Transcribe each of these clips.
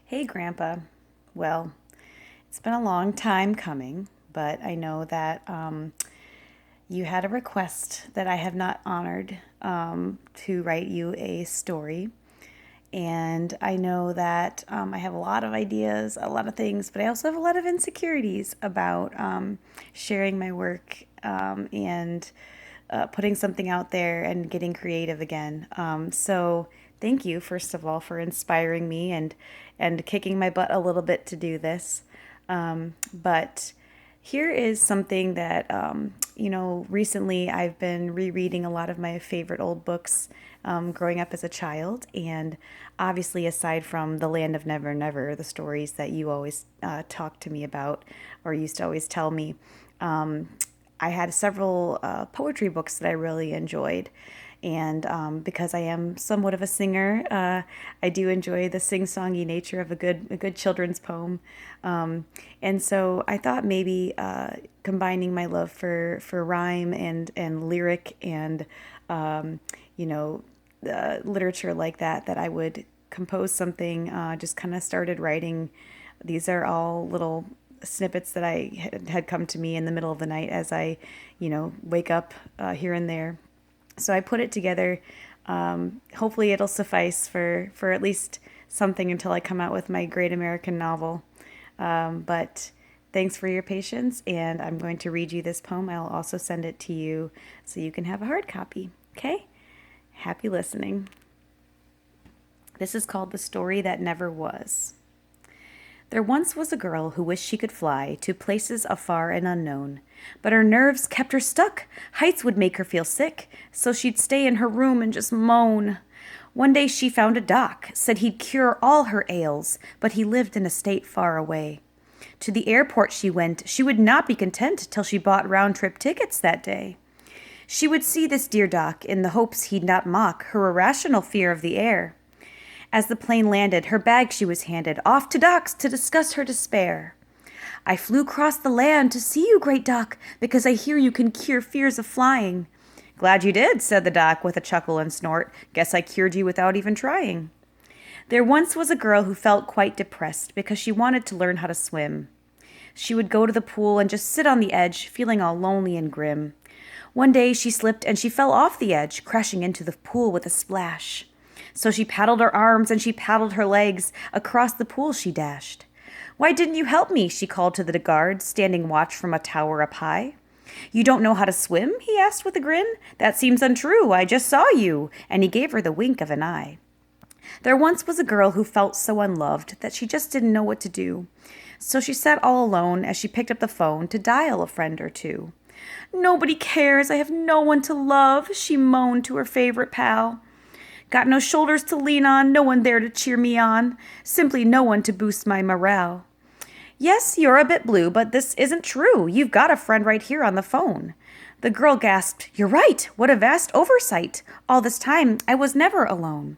Hey, Grandpa. Well, it's been a long time coming, but I know that you had a request that I have not honored to write you a story. And I know that I have a lot of ideas, a lot of things, but I also have a lot of insecurities about sharing my work and putting something out there and getting creative again. So thank you, first of all, for inspiring me and kicking my butt a little bit to do this. But here is something that, recently I've been rereading a lot of my favorite old books growing up as a child. And obviously, aside from The Land of Never Never, the stories that you always talk to me about or used to always tell me, I had several poetry books that I really enjoyed. And because I am somewhat of a singer, I do enjoy the sing-songy nature of a good children's poem. And so I thought maybe combining my love for rhyme and lyric and you know literature like that I would compose something. Just kind of started writing. These are all little snippets that I had come to me in the middle of the night as I, wake up here and there. So I put it together. Hopefully, it'll suffice for at least something until I come out with my great American novel. But thanks for your patience, and I'm going to read you this poem. I'll also send it to you so you can have a hard copy. Okay? Happy listening. This is called The Story That Never Was. There once was a girl who wished she could fly to places afar and unknown, but her nerves kept her stuck. Heights would make her feel sick, so she'd stay in her room and just moan. One day she found a doc, said he'd cure all her ails, but he lived in a state far away. To the airport she went. She would not be content till she bought round-trip tickets that day. She would see this dear doc in the hopes he'd not mock her irrational fear of the air. As the plane landed, her bag she was handed, off to Doc's to discuss her despair. I flew across the land to see you, great Doc, because I hear you can cure fears of flying. Glad you did, said the Doc with a chuckle and snort. Guess I cured you without even trying. There once was a girl who felt quite depressed because she wanted to learn how to swim. She would go to the pool and just sit on the edge, feeling all lonely and grim. One day she slipped and she fell off the edge, crashing into the pool with a splash. So she paddled her arms and she paddled her legs. Across the pool she dashed. Why didn't you help me? She called to the guard, standing watch from a tower up high. You don't know how to swim? He asked with a grin. That seems untrue. I just saw you. And he gave her the wink of an eye. There once was a girl who felt so unloved that she just didn't know what to do. So she sat all alone as she picked up the phone to dial a friend or two. Nobody cares. I have no one to love, she moaned to her favorite pal. Got no shoulders to lean on, no one there to cheer me on, simply no one to boost my morale. Yes, you're a bit blue, but this isn't true. You've got a friend right here on the phone. The girl gasped, You're right, what a vast oversight. All this time, I was never alone.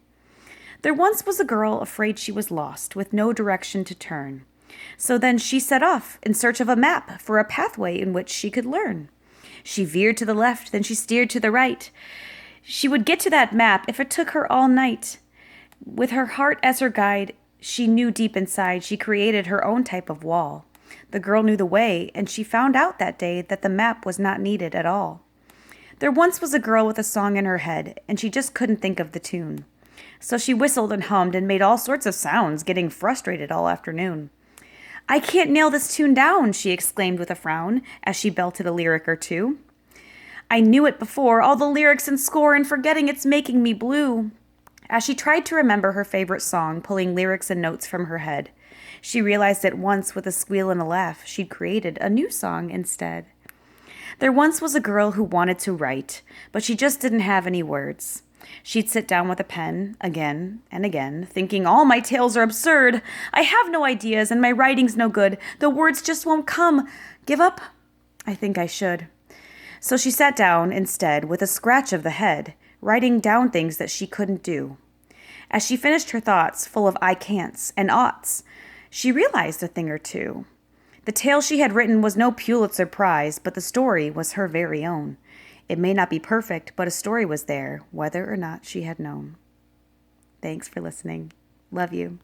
There once was a girl afraid she was lost, with no direction to turn. So then she set off in search of a map for a pathway in which she could learn. She veered to the left, then she steered to the right. She would get to that map if it took her all night. With her heart as her guide, she knew deep inside she created her own type of wall. The girl knew the way, and she found out that day that the map was not needed at all. There once was a girl with a song in her head, and she just couldn't think of the tune. So she whistled and hummed and made all sorts of sounds, getting frustrated all afternoon. I can't nail this tune down, she exclaimed with a frown, as she belted a lyric or two. I knew it before, all the lyrics and score, and forgetting it's making me blue. As she tried to remember her favorite song, pulling lyrics and notes from her head, she realized at once with a squeal and a laugh she'd created a new song instead. There once was a girl who wanted to write, but she just didn't have any words. She'd sit down with a pen again and again, thinking all my tales are absurd. I have no ideas and my writing's no good. The words just won't come. Give up? I think I should. So she sat down instead with a scratch of the head, writing down things that she couldn't do. As she finished her thoughts, full of I can'ts and oughts, she realized a thing or two. The tale she had written was no Pulitzer Prize, but the story was her very own. It may not be perfect, but a story was there, whether or not she had known. Thanks for listening. Love you.